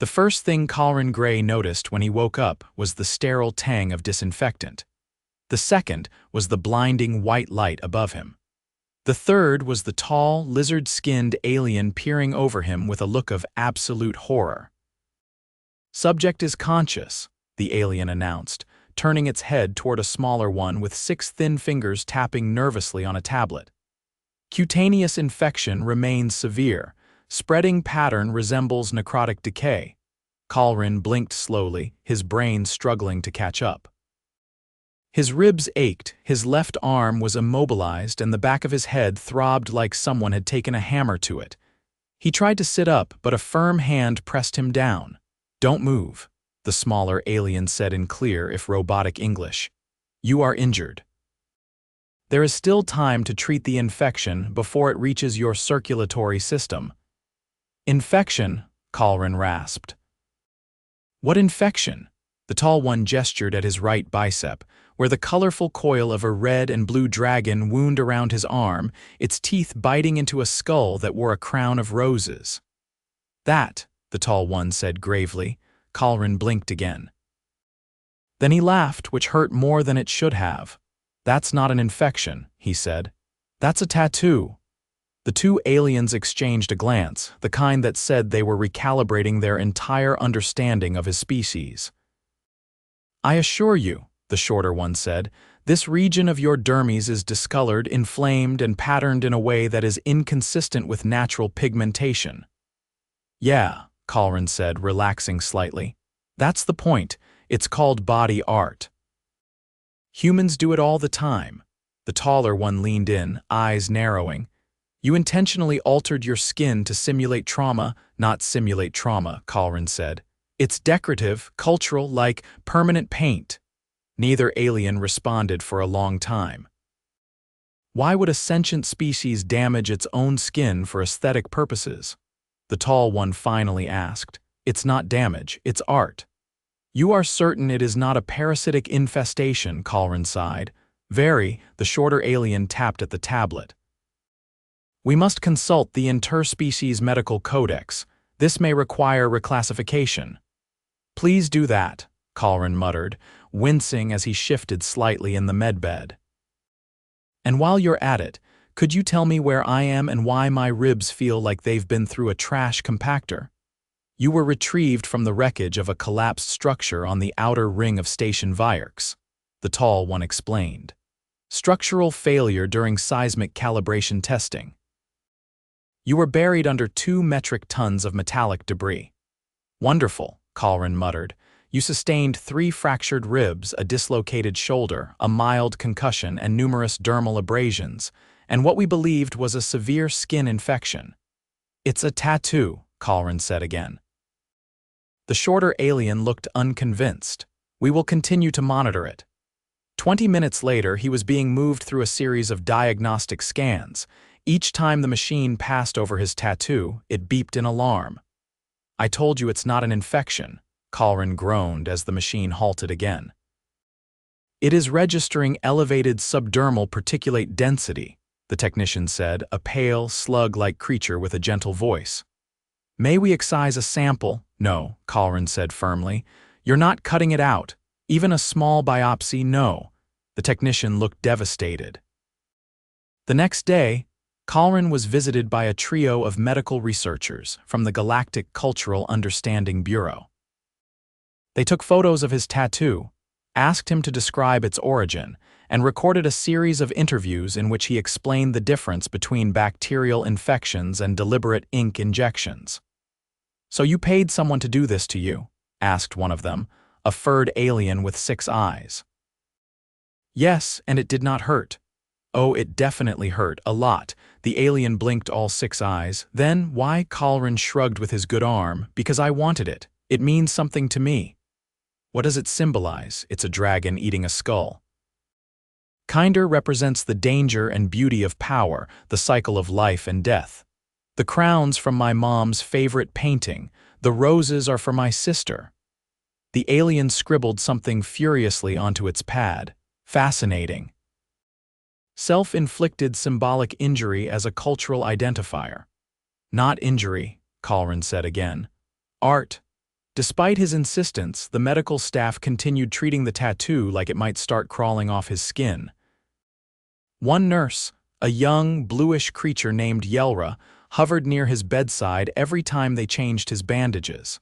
The first thing Colren Graye noticed when he woke up was the sterile tang of disinfectant. The second was the blinding white light above him. The third was the tall, lizard-skinned alien peering over him with a look of absolute horror. "Subject is conscious," the alien announced, turning its head toward a smaller one with 6 thin fingers tapping nervously on a tablet. "Cutaneous infection remains severe. Spreading pattern resembles necrotic decay." Colren blinked slowly, his brain struggling to catch up. His ribs ached, his left arm was immobilized, and the back of his head throbbed like someone had taken a hammer to it. He tried to sit up, but a firm hand pressed him down. "Don't move," the smaller alien said in clear, if robotic English. "You are injured. There is still time to treat the infection before it reaches your circulatory system." "Infection?" Colren rasped. "What infection?" The tall one gestured at his right bicep, where the colorful coil of a red and blue dragon wound around his arm, its teeth biting into a skull that wore a crown of roses. "That," the tall one said gravely. Colren blinked again. Then he laughed, which hurt more than it should have. "That's not an infection," he said. "That's a tattoo." The two aliens exchanged a glance, the kind that said they were recalibrating their entire understanding of his species. "I assure you," the shorter one said, "this region of your dermis is discolored, inflamed, and patterned in a way that is inconsistent with natural pigmentation." "Yeah," Colren said, relaxing slightly. "That's the point. It's called body art. Humans do it all the time." The taller one leaned in, eyes narrowing. "You intentionally altered your skin to simulate trauma, not simulate trauma," Colren said. "It's decorative, cultural, like permanent paint." Neither alien responded for a long time. "Why would a sentient species damage its own skin for aesthetic purposes?" the tall one finally asked. "It's not damage, it's art." "You are certain it is not a parasitic infestation?" Colren sighed. "Very," the shorter alien tapped at the tablet. "We must consult the interspecies medical codex. This may require reclassification." "Please do that," Colren muttered, wincing as he shifted slightly in the medbed. "And while you're at it, could you tell me where I am and why my ribs feel like they've been through a trash compactor?" "You were retrieved from the wreckage of a collapsed structure on the outer ring of Station Virex," the tall one explained. "Structural failure during seismic calibration testing. You were buried under 2 metric tons of metallic debris." "Wonderful," Colren muttered. "You sustained 3 fractured ribs, a dislocated shoulder, a mild concussion, and numerous dermal abrasions, and what we believed was a severe skin infection." "It's a tattoo," Colren said again. The shorter alien looked unconvinced. "We will continue to monitor it." 20 minutes later, he was being moved through a series of diagnostic scans. Each time the machine passed over his tattoo, it beeped an alarm. "I told you it's not an infection," Colren groaned as the machine halted again. "It is registering elevated subdermal particulate density," the technician said, a pale, slug-like creature with a gentle voice. "May we excise a sample?" "No," Colren said firmly. "You're not cutting it out. Even a small biopsy, no." The technician looked devastated. The next day, Colren was visited by a trio of medical researchers from the Galactic Cultural Understanding Bureau. They took photos of his tattoo, asked him to describe its origin, and recorded a series of interviews in which he explained the difference between bacterial infections and deliberate ink injections. "So you paid someone to do this to you?" asked one of them, a furred alien with 6 eyes. "Yes, and it did not hurt." "Oh, it definitely hurt, a lot." The alien blinked all 6 eyes. "Then, why?" Colren shrugged with his good arm. "Because I wanted it. It means something to me." "What does it symbolize?" "It's a dragon eating a skull." "Kinder represents the danger and beauty of power, the cycle of life and death. The crown's from my mom's favorite painting. The roses are for my sister." The alien scribbled something furiously onto its pad. "Fascinating. Self-inflicted symbolic injury as a cultural identifier." "Not injury," Colren said again. "Art." Despite his insistence, the medical staff continued treating the tattoo like it might start crawling off his skin. One nurse, a young, bluish creature named Yelra, hovered near his bedside every time they changed his bandages.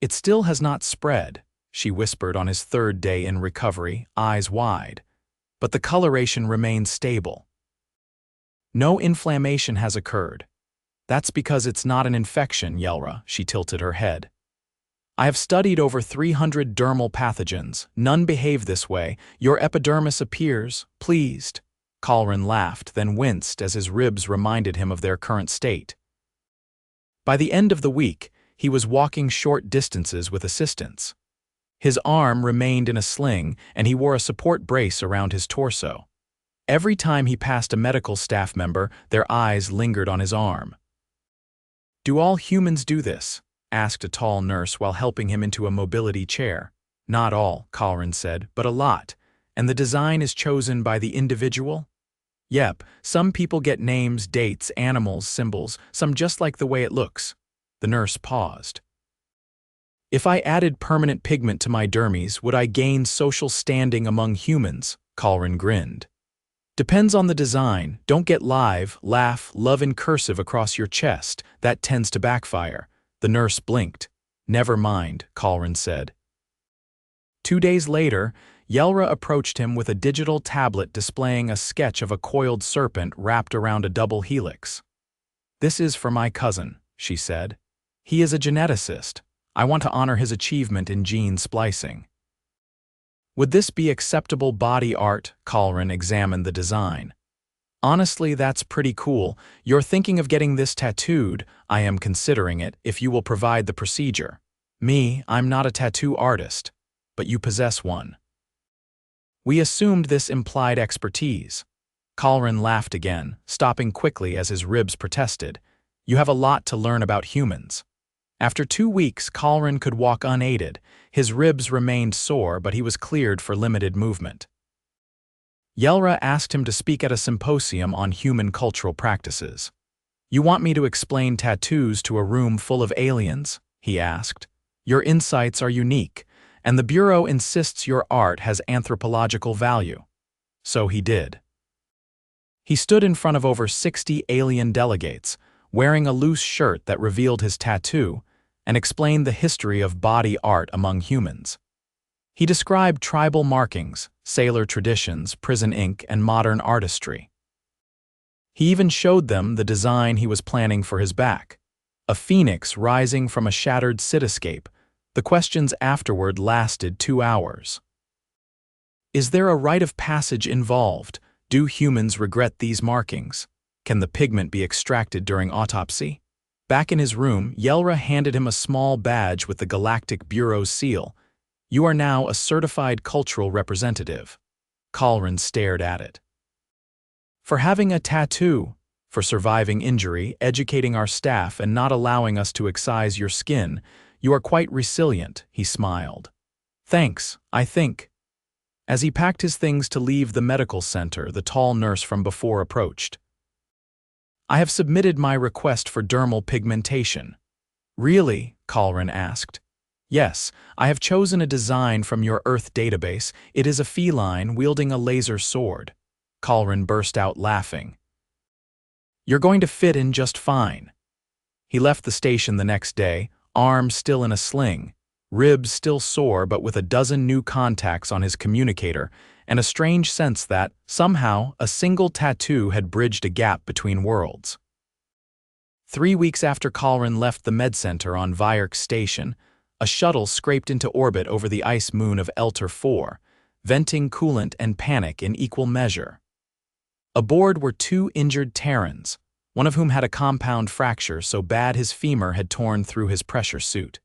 "It still has not spread," she whispered on his third day in recovery, eyes wide. "But the coloration remains stable. No inflammation has occurred. That's because it's not an infection, Yelra," she tilted her head. "I have studied over 300 dermal pathogens. None behave this way. Your epidermis appears pleased." Colren laughed, then winced as his ribs reminded him of their current state. By the end of the week, he was walking short distances with assistance. His arm remained in a sling, and he wore a support brace around his torso. Every time he passed a medical staff member, their eyes lingered on his arm. "Do all humans do this?" asked a tall nurse while helping him into a mobility chair. "Not all," Colren said, "but a lot. And the design is chosen by the individual?" "Yep, some people get names, dates, animals, symbols, some just like the way it looks." The nurse paused. "If I added permanent pigment to my dermis, would I gain social standing among humans?" Colren grinned. "Depends on the design. Don't get live, laugh, love in cursive across your chest. That tends to backfire." The nurse blinked. "Never mind," Colren said. 2 days later, Yelra approached him with a digital tablet displaying a sketch of a coiled serpent wrapped around a double helix. "This is for my cousin," she said. "He is a geneticist. I want to honor his achievement in gene splicing." "Would this be acceptable body art?" Colren examined the design. "Honestly, that's pretty cool. You're thinking of getting this tattooed. I am considering it, if you will provide the procedure. Me, I'm not a tattoo artist, but you possess one." "We assumed this implied expertise." Colren laughed again, stopping quickly as his ribs protested. "You have a lot to learn about humans." After 2 weeks, Colren could walk unaided. His ribs remained sore, but he was cleared for limited movement. Yelra asked him to speak at a symposium on human cultural practices. "You want me to explain tattoos to a room full of aliens?" he asked. "Your insights are unique, and the Bureau insists your art has anthropological value." So he did. He stood in front of over 60 alien delegates, wearing a loose shirt that revealed his tattoo, and explained the history of body art among humans. He described tribal markings, sailor traditions, prison ink, and modern artistry. He even showed them the design he was planning for his back, a phoenix rising from a shattered cityscape. The questions afterward lasted 2 hours. Is there a rite of passage involved? Do humans regret these markings? Can the pigment be extracted during autopsy? Back in his room, Yelra handed him a small badge with the Galactic Bureau's seal. "You are now a certified cultural representative." Colren stared at it. "For having a tattoo, for surviving injury, educating our staff, and not allowing us to excise your skin, you are quite resilient," he smiled. "Thanks, I think." As he packed his things to leave the medical center, the tall nurse from before approached. "I have submitted my request for dermal pigmentation." "Really?" Colren asked. "Yes, I have chosen a design from your Earth database. It is a feline wielding a laser sword." Colren burst out laughing. "You're going to fit in just fine." He left the station the next day, arm still in a sling, ribs still sore but with a dozen new contacts on his communicator, and a strange sense that, somehow, a single tattoo had bridged a gap between worlds. 3 weeks after Colren left the med center on Virex Station, a shuttle scraped into orbit over the ice moon of Elter 4, venting coolant and panic in equal measure. Aboard were 2 injured Terrans, one of whom had a compound fracture so bad his femur had torn through his pressure suit.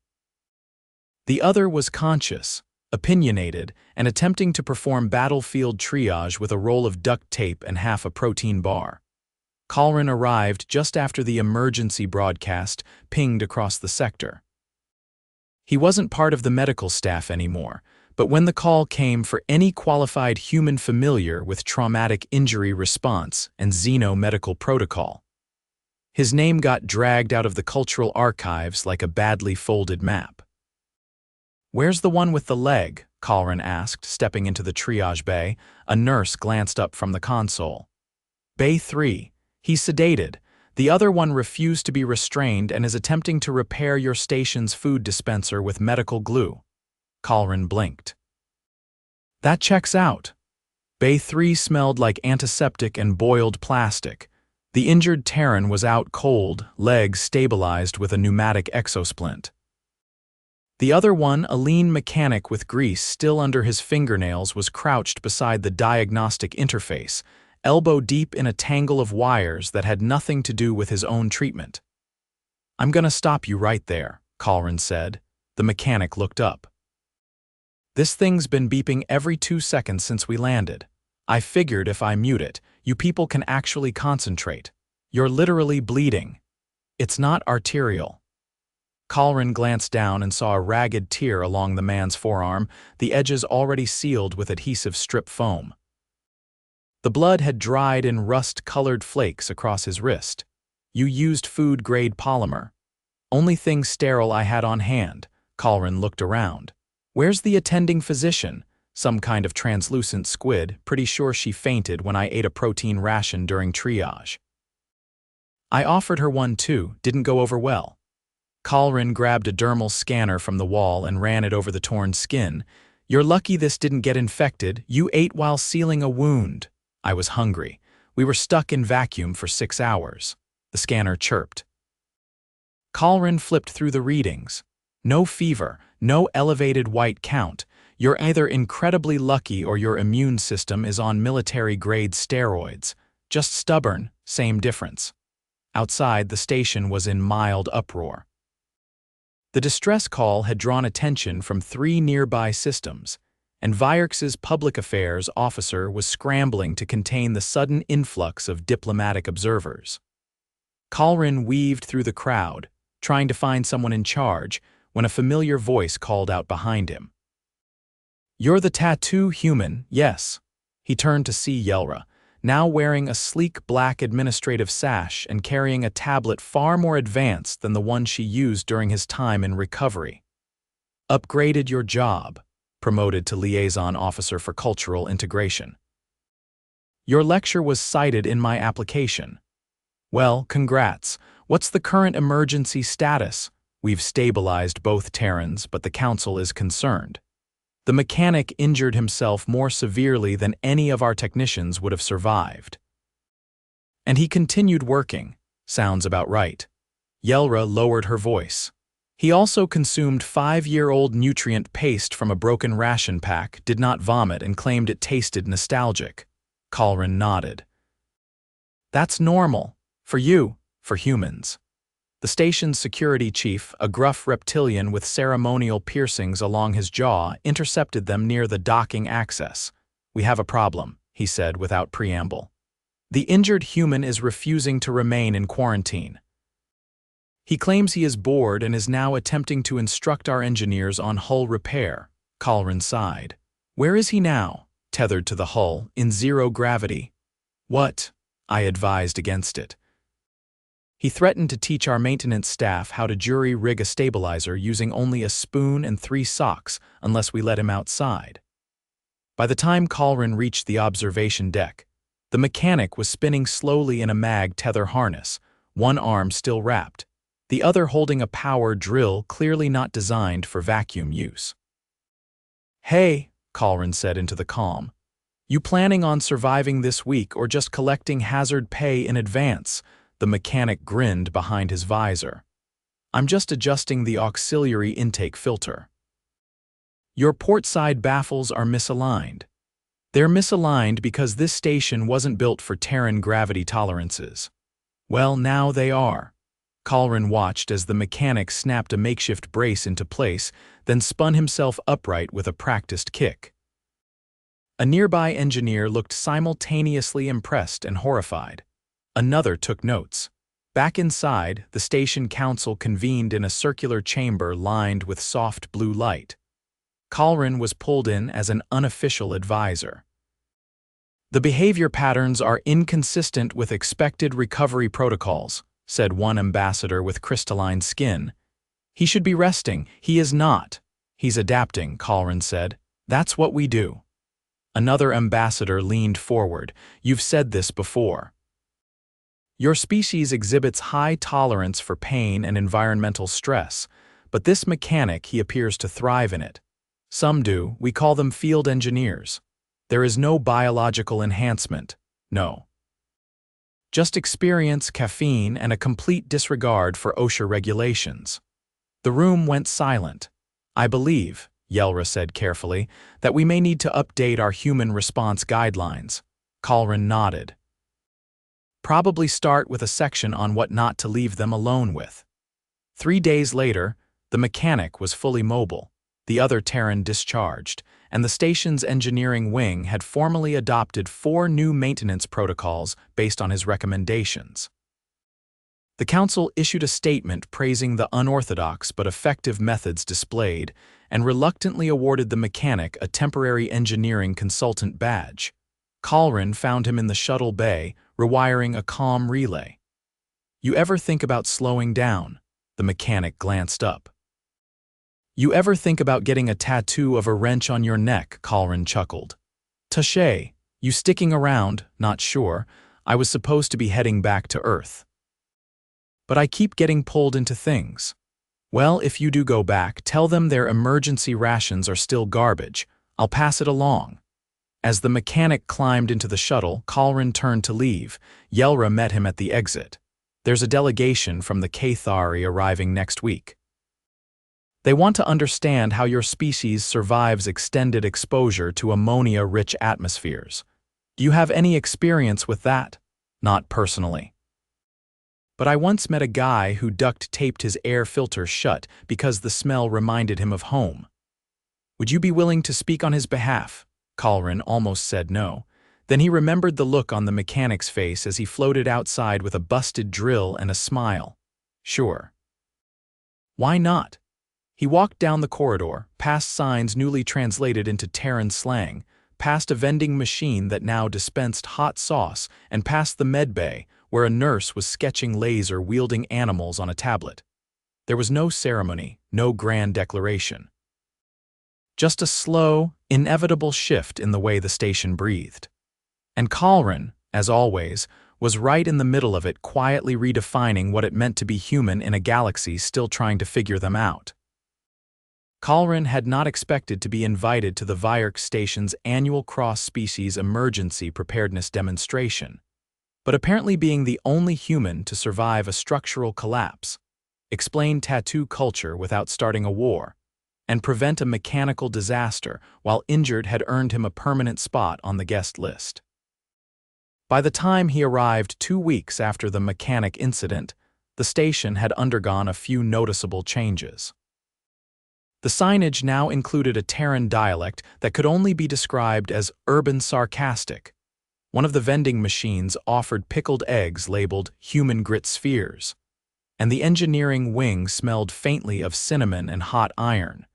The other was conscious, opinionated, and attempting to perform battlefield triage with a roll of duct tape and half a protein bar. Colren arrived just after the emergency broadcast pinged across the sector. He wasn't part of the medical staff anymore, but when the call came for any qualified human familiar with traumatic injury response and xeno-medical protocol, his name got dragged out of the cultural archives like a badly folded map. "Where's the one with the leg?" Colren asked, stepping into the triage bay. A nurse glanced up from the console. "Bay 3. He's sedated. The other one refused to be restrained and is attempting to repair your station's food dispenser with medical glue." Colren blinked. "That checks out." Bay 3 smelled like antiseptic and boiled plastic. The injured Terran was out cold, legs stabilized with a pneumatic exosplint. The other one, a lean mechanic with grease still under his fingernails, was crouched beside the diagnostic interface, elbow deep in a tangle of wires that had nothing to do with his own treatment. "I'm gonna stop you right there," Colren said. The mechanic looked up. "This thing's been beeping every 2 seconds since we landed. I figured if I mute it, you people can actually concentrate. You're literally bleeding. It's not arterial." Colren glanced down and saw a ragged tear along the man's forearm, the edges already sealed with adhesive strip foam. The blood had dried in rust-colored flakes across his wrist. "You used food-grade polymer." "Only thing sterile I had on hand." Colren looked around. "Where's the attending physician?" "Some kind of translucent squid. Pretty sure she fainted when I ate a protein ration during triage." "I offered her one too. Didn't go over well." Colren grabbed a dermal scanner from the wall and ran it over the torn skin. "You're lucky this didn't get infected. You ate while sealing a wound." "I was hungry. We were stuck in vacuum for 6 hours." The scanner chirped. Colren flipped through the readings. "No fever, no elevated white count. You're either incredibly lucky or your immune system is on military-grade steroids. Just stubborn, same difference." Outside, the station was in mild uproar. The distress call had drawn attention from 3 nearby systems, and Virex's public affairs officer was scrambling to contain the sudden influx of diplomatic observers. Colren weaved through the crowd, trying to find someone in charge, when a familiar voice called out behind him. "You're the tattoo human, yes." He turned to see Yelra, now wearing a sleek black administrative sash and carrying a tablet far more advanced than the one she used during his time in recovery. "Upgraded your job. Promoted to liaison officer for cultural integration. Your lecture was cited in my application." "Well, congrats. What's the current emergency status?" "We've stabilized both Terrans, but the Council is concerned. The mechanic injured himself more severely than any of our technicians would have survived." "And he continued working." "Sounds about right." Yelra lowered her voice. "He also consumed 5-year-old nutrient paste from a broken ration pack, did not vomit, and claimed it tasted nostalgic." Colren nodded. "That's normal. For you, for humans." The station's security chief, a gruff reptilian with ceremonial piercings along his jaw, intercepted them near the docking access. "We have a problem," he said without preamble. "The injured human is refusing to remain in quarantine. He claims he is bored and is now attempting to instruct our engineers on hull repair." Colren sighed. "Where is he now?" "Tethered to the hull, in 0 gravity." "What?" I advised against it. "He threatened to teach our maintenance staff how to jury-rig a stabilizer using only a spoon and 3 socks unless we let him outside." By the time Colren reached the observation deck, the mechanic was spinning slowly in a mag tether harness, one arm still wrapped, the other holding a power drill clearly not designed for vacuum use. "Hey," Colren said into the calm. "You planning on surviving this week or just collecting hazard pay in advance?" The mechanic grinned behind his visor. "I'm just adjusting the auxiliary intake filter." "Your port-side baffles are misaligned." "They're misaligned because this station wasn't built for Terran gravity tolerances." "Well, now they are." Colren watched as the mechanic snapped a makeshift brace into place, then spun himself upright with a practiced kick. A nearby engineer looked simultaneously impressed and horrified. Another took notes. Back inside, the station council convened in a circular chamber lined with soft blue light. Colren was pulled in as an unofficial advisor. "The behavior patterns are inconsistent with expected recovery protocols," said one ambassador with crystalline skin. "He should be resting. He is not." He's adapting, Colren said. That's what we do. Another ambassador leaned forward. You've said this before. Your species exhibits high tolerance for pain and environmental stress, but this mechanic, he appears to thrive in it. Some do, we call them field engineers. There is no biological enhancement, no. Just experience, caffeine, and a complete disregard for OSHA regulations. The room went silent. I believe, Yelra said carefully, that we may need to update our human response guidelines. Colren nodded. Probably start with a section on what not to leave them alone with. 3 days later, the mechanic was fully mobile, the other Terran discharged, and the station's engineering wing had formally adopted 4 new maintenance protocols based on his recommendations. The Council issued a statement praising the unorthodox but effective methods displayed and reluctantly awarded the mechanic a temporary engineering consultant badge. Colren found him in the shuttle bay, rewiring a comm relay. You ever think about slowing down? The mechanic glanced up. You ever think about getting a tattoo of a wrench on your neck? Colren chuckled. Touché, you sticking around? Not sure. I was supposed to be heading back to Earth. But I keep getting pulled into things. Well, if you do go back, tell them their emergency rations are still garbage. I'll pass it along. As the mechanic climbed into the shuttle, Colren turned to leave. Yelra met him at the exit. There's a delegation from the Cathari arriving next week. They want to understand how your species survives extended exposure to ammonia-rich atmospheres. Do you have any experience with that? Not personally. But I once met a guy who duct-taped his air filter shut because the smell reminded him of home. Would you be willing to speak on his behalf? Colren almost said no. Then he remembered the look on the mechanic's face as he floated outside with a busted drill and a smile. Sure. Why not? He walked down the corridor, past signs newly translated into Terran slang, past a vending machine that now dispensed hot sauce, and past the med bay, where a nurse was sketching laser-wielding animals on a tablet. There was no ceremony, no grand declaration. Just a slow, inevitable shift in the way the station breathed. And Colren, as always, was right in the middle of it, quietly redefining what it meant to be human in a galaxy still trying to figure them out. Colren had not expected to be invited to the Virex Station's annual cross-species emergency preparedness demonstration, but apparently being the only human to survive a structural collapse, explain tattoo culture without starting a war, and prevent a mechanical disaster while injured had earned him a permanent spot on the guest list. By the time he arrived 2 weeks after the mechanic incident, the station had undergone a few noticeable changes. The signage now included a Terran dialect that could only be described as urban sarcastic. One of the vending machines offered pickled eggs labeled human grit spheres, and the engineering wing smelled faintly of cinnamon and hot iron.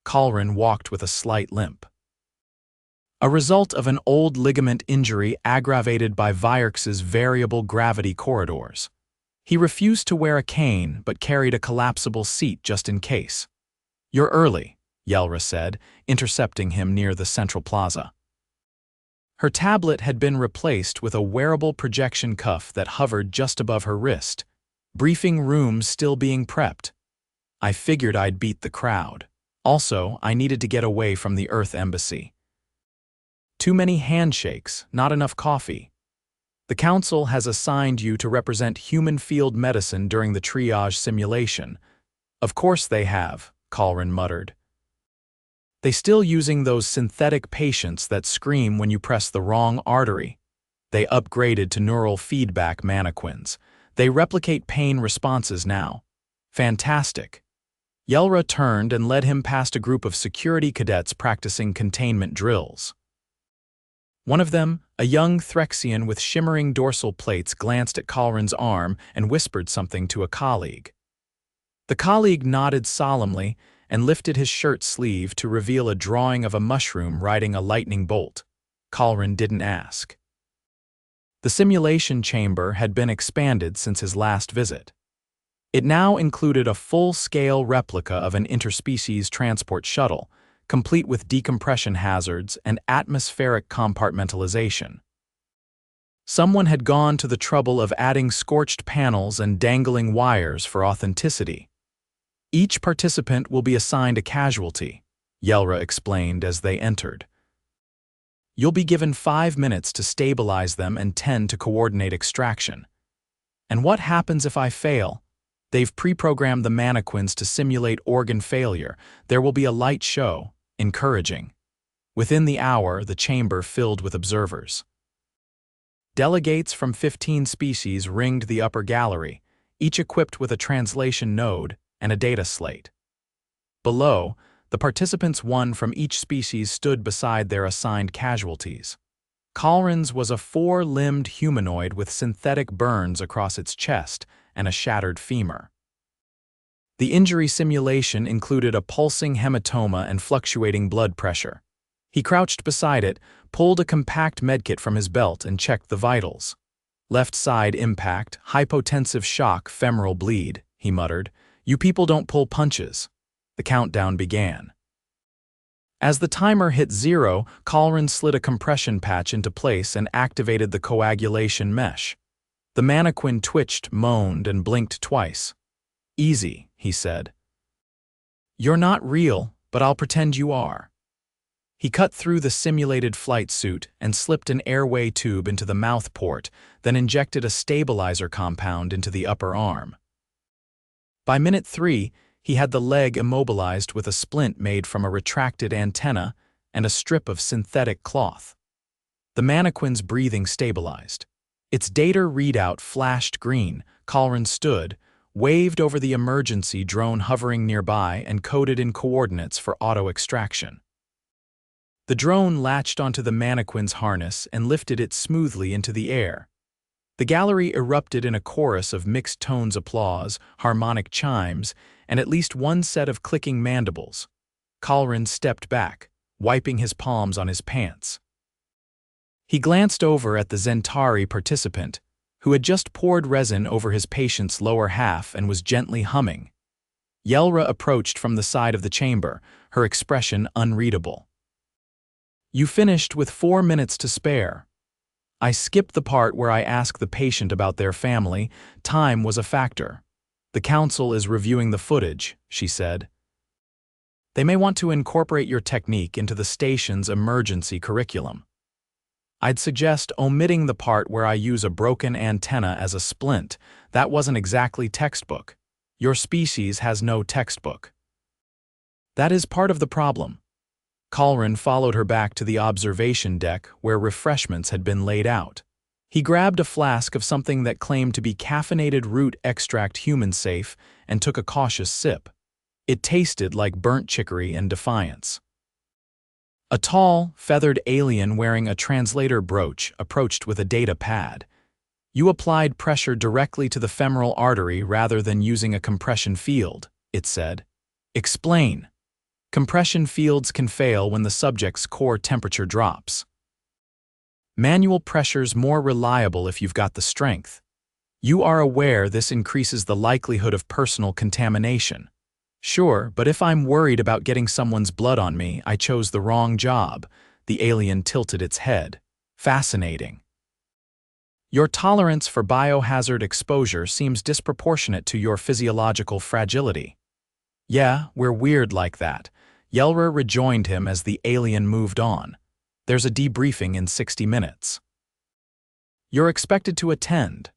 Colren walked with a slight limp. A result of an old ligament injury aggravated by Virex's variable gravity corridors. He refused to wear a cane but carried a collapsible seat just in case. You're early, Yelra said, intercepting him near the central plaza. Her tablet had been replaced with a wearable projection cuff that hovered just above her wrist. Briefing rooms still being prepped. I figured I'd beat the crowd. Also, I needed to get away from the Earth Embassy. Too many handshakes, not enough coffee. The Council has assigned you to represent human field medicine during the triage simulation. Of course they have, Colren muttered. They still using those synthetic patients that scream when you press the wrong artery. They upgraded to neural feedback mannequins. They replicate pain responses now. Fantastic. Yelra turned and led him past a group of security cadets practicing containment drills. One of them, a young Threxian with shimmering dorsal plates, glanced at Colren's arm and whispered something to a colleague. The colleague nodded solemnly and lifted his shirt sleeve to reveal a drawing of a mushroom riding a lightning bolt. Colren didn't ask. The simulation chamber had been expanded since his last visit. It now included a full-scale replica of an interspecies transport shuttle, complete with decompression hazards and atmospheric compartmentalization. Someone had gone to the trouble of adding scorched panels and dangling wires for authenticity. Each participant will be assigned a casualty, Yelra explained as they entered. You'll be given 5 minutes to stabilize them and 10 to coordinate extraction. And what happens if I fail? They've pre-programmed the mannequins to simulate organ failure. There will be a light show, encouraging. Within the hour, the chamber filled with observers. Delegates from 15 species ringed the upper gallery, each equipped with a translation node and a data slate. Below, the participants one from each species stood beside their assigned casualties. Colren's was a 4-limbed humanoid with synthetic burns across its chest and a shattered femur. The injury simulation included a pulsing hematoma and fluctuating blood pressure. He crouched beside it, pulled a compact medkit from his belt and checked the vitals. Left side impact, hypotensive shock, femoral bleed, he muttered. You people don't pull punches. The countdown began. As the timer hit 0, Colren slid a compression patch into place and activated the coagulation mesh. The mannequin twitched, moaned, and blinked twice. Easy, he said. You're not real, but I'll pretend you are. He cut through the simulated flight suit and slipped an airway tube into the mouth port, then injected a stabilizer compound into the upper arm. By minute 3, he had the leg immobilized with a splint made from a retracted antenna and a strip of synthetic cloth. The mannequin's breathing stabilized. Its data readout flashed green. Colren stood, waved over the emergency drone hovering nearby and coded in coordinates for auto-extraction. The drone latched onto the mannequin's harness and lifted it smoothly into the air. The gallery erupted in a chorus of mixed tones applause, harmonic chimes, and at least one set of clicking mandibles. Colren stepped back, wiping his palms on his pants. He glanced over at the Zentari participant, who had just poured resin over his patient's lower half and was gently humming. Yelra approached from the side of the chamber, her expression unreadable. You finished with 4 minutes to spare. I skipped the part where I ask the patient about their family. Time was a factor. The council is reviewing the footage, she said. They may want to incorporate your technique into the station's emergency curriculum. I'd suggest omitting the part where I use a broken antenna as a splint. That wasn't exactly textbook. Your species has no textbook. That is part of the problem. Colren followed her back to the observation deck where refreshments had been laid out. He grabbed a flask of something that claimed to be caffeinated root extract human safe and took a cautious sip. It tasted like burnt chicory and defiance. A tall, feathered alien wearing a translator brooch approached with a data pad. You applied pressure directly to the femoral artery rather than using a compression field, it said. Explain. Compression fields can fail when the subject's core temperature drops. Manual pressure's more reliable if you've got the strength. You are aware this increases the likelihood of personal contamination. Sure, but if I'm worried about getting someone's blood on me, I chose the wrong job. The alien tilted its head. Fascinating. Your tolerance for biohazard exposure seems disproportionate to your physiological fragility. Yeah, we're weird like that. Yelra rejoined him as the alien moved on. There's a debriefing in 60 minutes. You're expected to attend.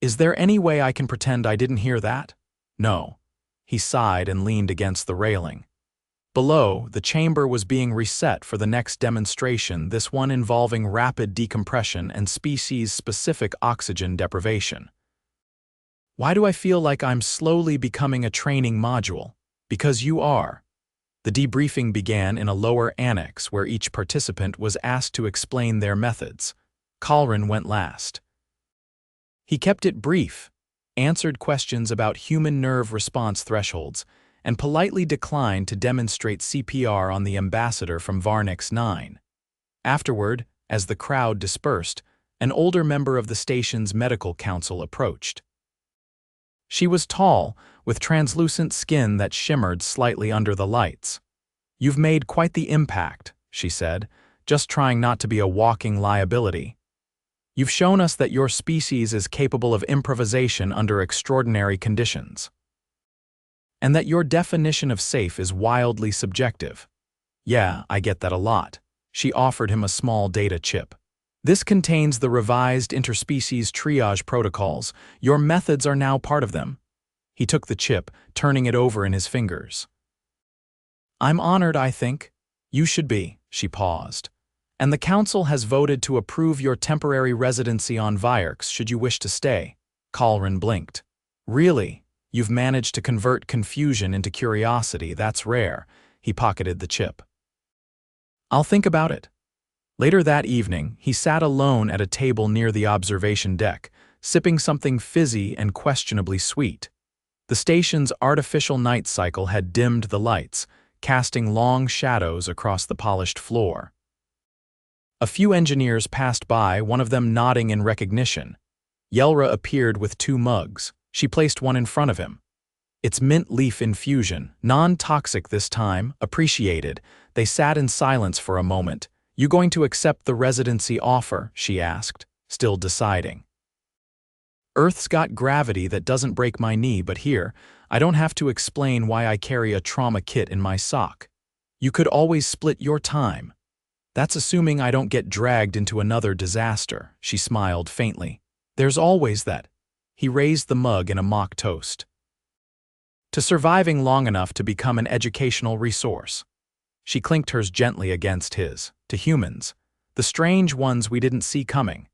Is there any way I can pretend I didn't hear that? No. He sighed and leaned against the railing. Below, the chamber was being reset for the next demonstration, this one involving rapid decompression and species-specific oxygen deprivation. Why do I feel like I'm slowly becoming a training module? Because you are. The debriefing began in a lower annex where each participant was asked to explain their methods. Colren went last. He kept it brief, answered questions about human nerve response thresholds, and politely declined to demonstrate CPR on the ambassador from Virex 9. Afterward, as the crowd dispersed, an older member of the station's medical council approached. She was tall, with translucent skin that shimmered slightly under the lights. "You've made quite the impact," she said, just trying not to be a walking liability. "You've shown us that your species is capable of improvisation under extraordinary conditions. And that your definition of safe is wildly subjective." "Yeah, I get that a lot." She offered him a small data chip. "This contains the revised interspecies triage protocols. Your methods are now part of them." He took the chip, turning it over in his fingers. "I'm honored, I think." "You should be," she paused. "And the council has voted to approve your temporary residency on Virex should you wish to stay." Colren blinked. "Really? You've managed to convert confusion into curiosity. That's rare." He pocketed the chip. "I'll think about it." Later that evening, he sat alone at a table near the observation deck, sipping something fizzy and questionably sweet. The station's artificial night cycle had dimmed the lights, casting long shadows across the polished floor. A few engineers passed by, one of them nodding in recognition. Yelra appeared with 2 mugs. She placed one in front of him. "It's mint leaf infusion, non-toxic this time, appreciated." They sat in silence for a moment. "You going to accept the residency offer?" she asked, still deciding. "Earth's got gravity that doesn't break my knee, but here, I don't have to explain why I carry a trauma kit in my sock. You could always split your time." "That's assuming I don't get dragged into another disaster," she smiled faintly. "There's always that." He raised the mug in a mock toast. "To surviving long enough to become an educational resource." She clinked hers gently against his. "To humans, the strange ones we didn't see coming."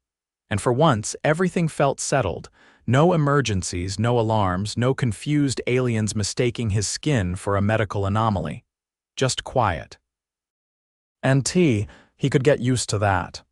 And for once, everything felt settled. No emergencies, no alarms, no confused aliens mistaking his skin for a medical anomaly. Just quiet. And he could get used to that.